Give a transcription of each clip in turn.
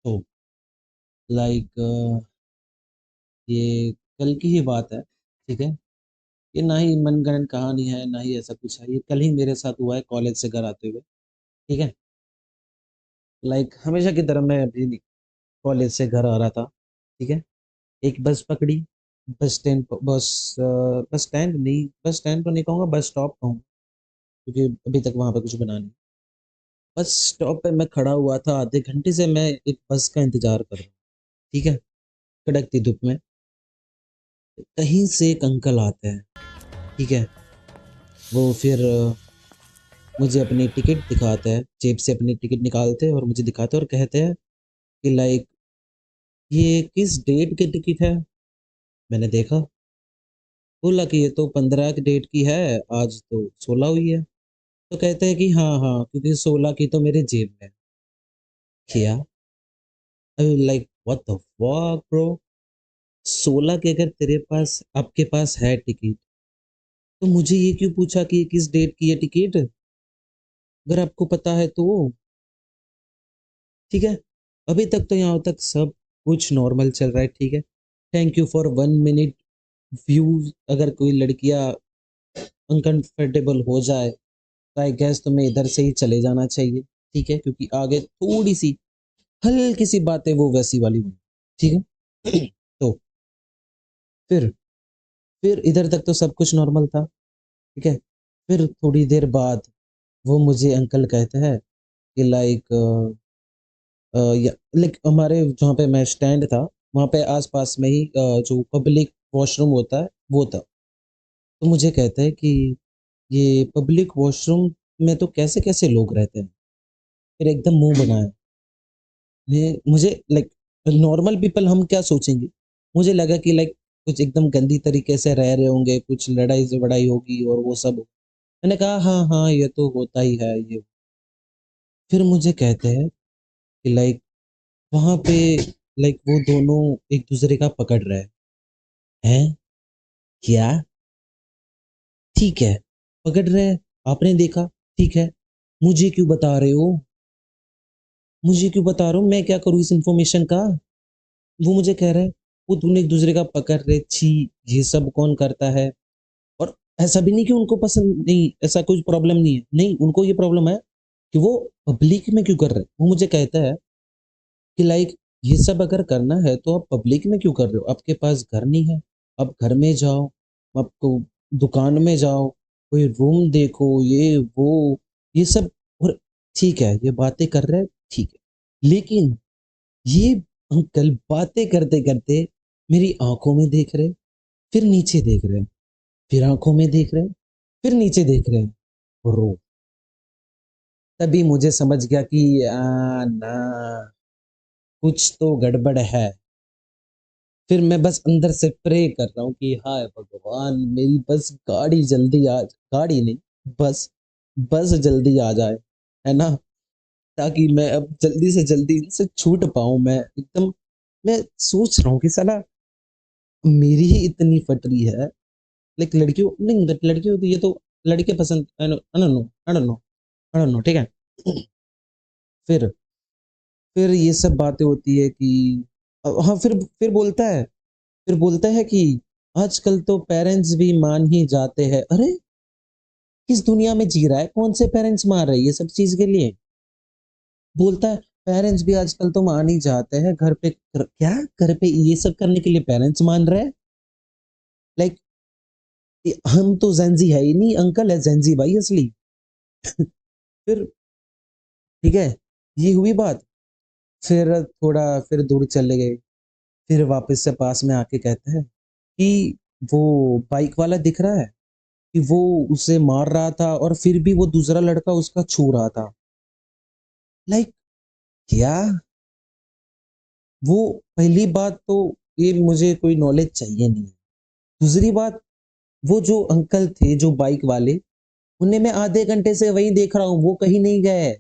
तो लाइक ये कल की ही बात है, ठीक है? ये ना ही मनगढ़ंत कहानी है, ना ही ऐसा कुछ है, ये कल ही मेरे साथ हुआ है कॉलेज से घर आते हुए, ठीक है? हमेशा की तरह मैं अभी कॉलेज से घर आ रहा था, ठीक है? एक बस पकड़ी, बस स्टैंड नहीं, बस स्टैंड तो नहीं कहूँगा, बस स्टॉप कहूँगा, क्योंकि अभी तक वहाँ पे कुछ बना नहीं। बस स्टॉप पे मैं खड़ा हुआ था, आधे घंटे से मैं एक बस का इंतजार कर रहा हूँ, ठीक है? कड़कती धूप में। कहीं से एक अंकल आते हैं, ठीक है? वो फिर मुझे अपनी टिकट दिखाते हैं, जेब से अपनी टिकट निकालते हैं और मुझे दिखाते हैं और कहते हैं कि ये किस डेट की टिकट है? मैंने देखा, बोला कि ये तो 15 की डेट की है, आज तो 16 हुई है। तो कहते हैं कि हाँ हाँ, क्योंकि 16 की तो मेरे जेब में है। किया, like what the fuck bro, 16 की अगर तेरे पास आपके पास है टिकट, तो मुझे ये क्यों पूछा कि ये किस डेट की है टिकट, अगर आपको पता है तो? ठीक है, अभी तक तो यहाँ तक सब कुछ नॉर्मल चल रहा है, ठीक है? Thank you for 1 minute views. अगर कोई लड़कियां अनकंफर्टेबल हो जाए तो आई गेस तुम्हें इधर से ही चले जाना चाहिए, ठीक है? क्योंकि आगे थोड़ी सी हल्की सी बातें वो वैसी वाली हुई, ठीक है? तो फिर फिर इधर तक तो सब कुछ नॉर्मल था, ठीक है? फिर थोड़ी देर बाद वो मुझे अंकल कहते हैं कि लाइक हमारे जहाँ पे मैं स्टैंड था, वहाँ पे आसपास में ही जो पब्लिक वॉशरूम होता है वो था। तो मुझे कहते हैं कि ये पब्लिक वॉशरूम में तो कैसे कैसे लोग रहते हैं? फिर एकदम मुंह बनाया, मुझे लाइक नॉर्मल पीपल हम क्या सोचेंगे? मुझे लगा कि लाइक कुछ एकदम गंदी तरीके से रह रहे होंगे, कुछ लड़ाई से बड़ाई होगी और वो सब। मैंने कहा हाँ हाँ, ये तो होता ही है ये। फिर मुझे कहते हैं कि वहां पे वो दोनों एक दूसरे का पकड़ रहे हैं। क्या? ठीक है, पकड़ रहे हैं, आपने देखा, ठीक है? मुझे क्यों बता रहे हो? मुझे क्यों बता रहे हो? मैं क्या करूँ इस इंफॉर्मेशन का? वो मुझे कह रहा है वो दोनों एक दूसरे का पकड़ रहे, छी, ये सब कौन करता है? और ऐसा भी नहीं कि उनको पसंद नहीं, ऐसा कोई प्रॉब्लम नहीं है, नहीं, उनको ये प्रॉब्लम है कि वो पब्लिक में क्यों कर रहे हैं। वो मुझे कहता है कि ये सब अगर करना है तो आप पब्लिक में क्यों कर रहे हो? आपके पास घर नहीं है, आप घर में जाओ, आपको दुकान में जाओ, कोई रूम देखो, ये वो, ये सब। और ठीक है, ये बातें कर रहे हैं, ठीक है, लेकिन ये अंकल बातें करते करते मेरी आंखों में देख रहे, फिर नीचे देख रहे, फिर आंखों में देख रहे, फिर नीचे देख रहे, रो। तभी मुझे समझ गया कि ना, कुछ तो गड़बड़ है। फिर मैं बस अंदर से प्रे कर रहा हूँ कि हाय भगवान, मेरी बस गाड़ी जल्दी आ, गाड़ी नहीं, बस बस जल्दी आ जाए, है ना? ताकि मैं अब जल्दी से जल्दी इनसे छूट पाऊं। मैं एकदम, मैं सोच रहा हूँ कि साला मेरी ही इतनी फट रही है। लड़कियों नहीं, लड़कियों तो ये तो लड़के पसंद, I don't know, I don't know, I don't know, ठीक है? फिर फिर ये सब बातें होती है कि हाँ, फिर बोलता है कि आजकल तो पेरेंट्स भी मान ही जाते हैं। अरे, किस दुनिया में जी रहा है? कौन से पेरेंट्स मान रहे हैं ये सब चीज के लिए? बोलता है पेरेंट्स भी आजकल तो मान ही जाते हैं, घर पे क्या, घर पे ये सब करने के लिए पेरेंट्स मान रहे हैं? लाइक हम तो जेंजी है ही नहीं, अंकल है जेंजी भाई असली। फिर ठीक है, ये हुई बात। फिर थोड़ा फिर दूर चले गए, फिर वापस से पास में आके कहते हैं कि वो बाइक वाला दिख रहा है कि वो उसे मार रहा था और फिर भी वो दूसरा लड़का उसका छू रहा था। लाइक क्या? वो पहली बात तो ये मुझे कोई नॉलेज चाहिए नहीं। दूसरी बात, वो जो अंकल थे जो बाइक वाले, उन्हें मैं आधे घंटे से वहीं देख रहा हूँ, वो कहीं नहीं गए।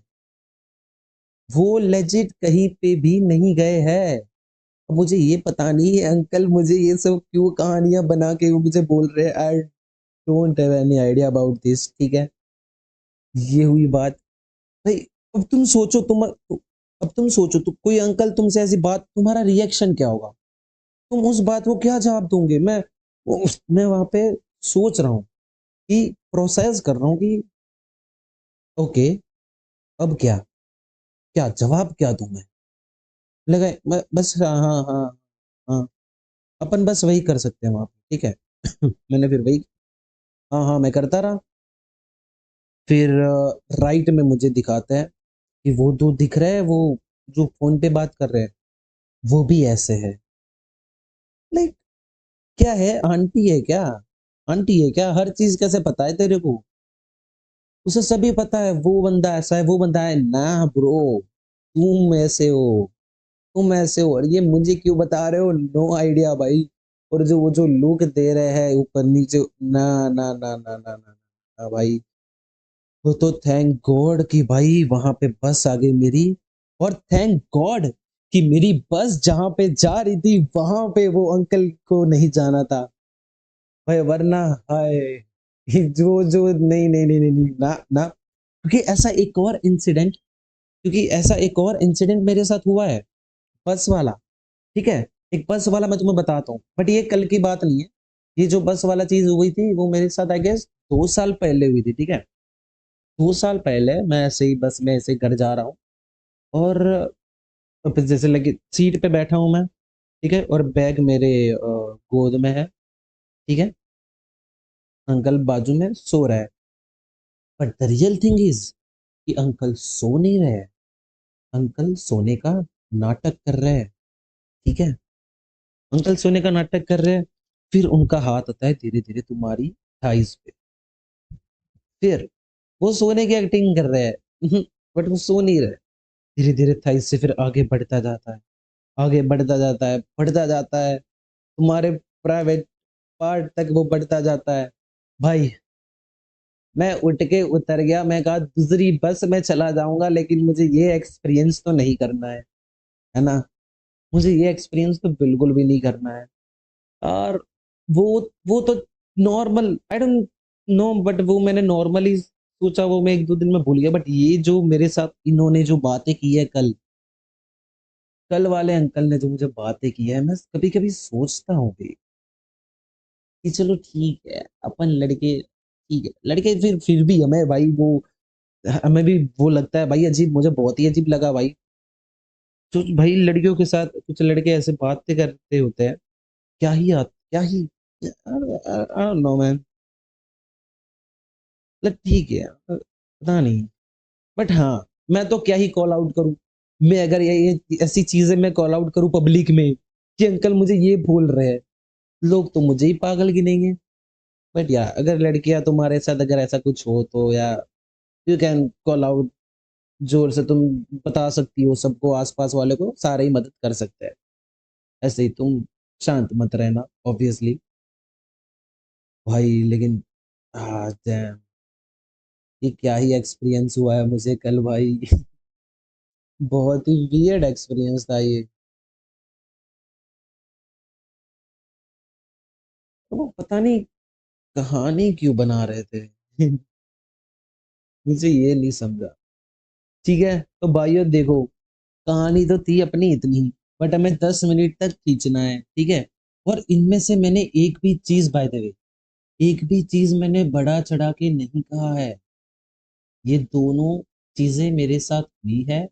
वो लेजिट कहीं पे भी नहीं गए हैं। अब मुझे ये पता नहीं है अंकल मुझे ये सब क्यों कहानियां बना के वो मुझे बोल रहे हैं। I don't have any idea about this, ठीक है? ये हुई बात भाई। अब तुम सोचो, अब तुम सोचो, तो कोई अंकल तुमसे ऐसी बात, तुम्हारा रिएक्शन क्या होगा? तुम उस बात को क्या जवाब दोगे? मैं वहां पे सोच रहा हूँ कि प्रोसेस कर रहा हूँ कि ओके, अब क्या, क्या जवाब क्या दूं मैं? लगा बस, हाँ हाँ हाँ हाँ, अपन बस वही कर सकते हैं वहां पे, ठीक है। मैंने फिर वही, हाँ हाँ, मैं करता रहा। फिर राइट में मुझे दिखाता है कि वो दो दिख रहे हैं, वो जो फोन पे बात कर रहे हैं, वो भी ऐसे है। लाइक, क्या है, आंटी है क्या? आंटी है क्या? हर चीज कैसे पता है तेरे को? उसे सभी पता है, वो बंदा ऐसा है, वो बंदा है ना। ब्रो, तुम ऐसे हो, तुम ऐसे हो, और ये मुझे क्यों बता रहे हो? नो आइडिया भाई। और जो वो जो लुक दे रहे हैं ऊपर नीचे, ना ना ना ना ना ना, ना भाई। वो तो थैंक गॉड कि भाई वहां पे बस आ गई मेरी, और थैंक गॉड कि मेरी बस जहां पे जा रही थी वहां पे वो अंकल को नहीं जाना था भाई, वरना हाय, जो जो नहीं नहीं नहीं नहीं नहीं, ना ना। क्योंकि ऐसा एक और इंसिडेंट मेरे साथ हुआ है, बस वाला, ठीक है। एक बस वाला मैं तुम्हें बताता हूँ, बट ये कल की बात नहीं है। ये जो बस वाला चीज हुई थी वो मेरे साथ आई गेस 2 साल पहले हुई थी, ठीक है। 2 साल पहले मैं ऐसे ही बस में ऐसे घर जा रहा हूँ, और अब जैसे लगे सीट पे बैठा हूँ मैं, ठीक है, और बैग मेरे गोद में है, ठीक है। अंकल बाजू में सो रहा है, but the real thing is कि अंकल सो नहीं रहे हैं। अंकल सोने का नाटक कर रहे हैं, ठीक है। अंकल सोने का नाटक कर रहे हैं, फिर उनका हाथ आता है धीरे धीरे तुम्हारी थाइस पे। फिर वो सोने की एक्टिंग कर रहे हैं, बट वो सो नहीं रहे। धीरे धीरे थाइस से फिर आगे बढ़ता जाता है, आगे बढ़ता जाता है, बढ़ता जाता है, तुम्हारे प्राइवेट पार्ट तक वो बढ़ता जाता है। भाई, मैं उठ के उतर गया, मैं कहा दूसरी बस में चला जाऊंगा, लेकिन मुझे ये एक्सपीरियंस तो नहीं करना है ना। मुझे ये एक्सपीरियंस तो बिल्कुल भी नहीं करना है। और वो वो तो normal, I don't know, but वो मैंने नॉर्मली सोचा, वो मैं 1-2 दिन में भूल गया। बट ये जो मेरे साथ इन्होंने जो बातें की है कल, कल वाले अंकल ने जो मुझे बातें की है, मैं कभी कभी सोचता हूँ कि चलो ठीक है, अपन लड़के, ठीक है लड़के, फिर भी हमें भाई वो, हमें भी वो लगता है भाई अजीब, मुझे बहुत ही अजीब लगा भाई। तो भाई लड़कियों के साथ कुछ लड़के ऐसे बातें करते होते हैं, क्या ही, आई डोंट नो मैन। मतलब ठीक है, पता नहीं। बट हाँ, मैं तो क्या ही कॉल आउट करूं। मैं अगर ये ऐसी चीजें मैं कॉल आउट करूं पब्लिक में कि अंकल मुझे ये बोल रहे हैं, लोग तो मुझे ही पागल गिनेंगे। बट या अगर लड़कियां तुम्हारे साथ अगर ऐसा कुछ हो तो या यू कैन कॉल आउट, जोर से तुम बता सकती हो सबको, आसपास वाले को सारे ही मदद कर सकते हैं। ऐसे ही तुम शांत मत रहना, ऑब्वियसली भाई। लेकिन damn, ये क्या ही एक्सपीरियंस हुआ है मुझे कल भाई। बहुत ही वियर्ड एक्सपीरियंस था ये। तो वो पता नहीं कहानी क्यों बना रहे थे। मुझे ये नहीं समझा। ठीक है, तो भाइयों देखो, कहानी तो थी अपनी इतनी, बट हमें 10 मिनट तक खींचना है, ठीक है। और इनमें से मैंने एक भी चीज, बाय द वे, एक भी चीज मैंने बढ़ा चढ़ा के नहीं कहा है। ये दोनों चीजें मेरे साथ हुई है,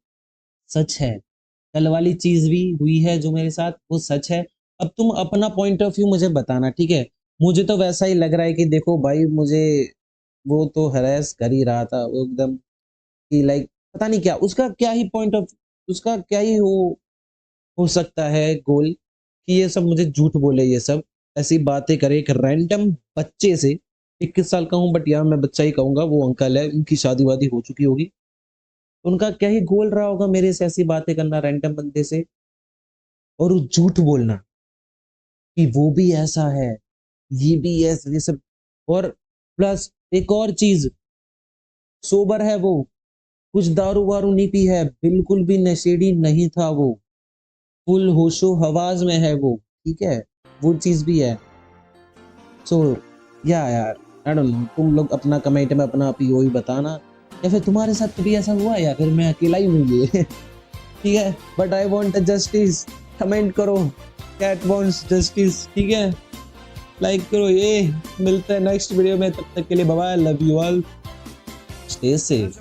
सच है। कल वाली चीज भी हुई है जो मेरे साथ, वो सच है। अब तुम अपना पॉइंट ऑफ व्यू मुझे बताना, ठीक है। मुझे तो वैसा ही लग रहा है कि देखो भाई, मुझे वो तो हरेस कर ही रहा था वो एकदम, कि लाइक पता नहीं क्या उसका, क्या ही पॉइंट ऑफ, उसका क्या ही हो सकता है गोल, कि ये सब मुझे झूठ बोले, ये सब ऐसी बातें करे एक रैंडम बच्चे से। 21 साल का हूँ, बट यार मैं बच्चा ही कहूंगा, वो अंकल है, उनकी शादी वादी हो चुकी होगी। उनका क्या ही गोल रहा होगा मेरे से ऐसी बातें करना रैंडम बंदे से, और वो झूठ बोलना कि वो भी ऐसा है, ये भी ऐसा, ये सब। और प्लस एक और चीज, सोबर है वो, कुछ दारू वारू नहीं पी है, बिल्कुल भी नशेड़ी नहीं था वो, फुल होशो हवास में है वो, ठीक है। वो चीज भी है। सो या यार, आई डोंट नो, तुम लोग अपना कमेंट में अपना पीओई बताना, या फिर तुम्हारे साथ कभी ऐसा हुआ, या फिर मैं अकेला ही हूँ ये। ठीक है, but I want justice. Comment करो, कैट वांट्स जस्टिस, ठीक है, लाइक करो ये। मिलते हैं नेक्स्ट वीडियो में, तब तक के लिए bye bye, love you all, stay safe.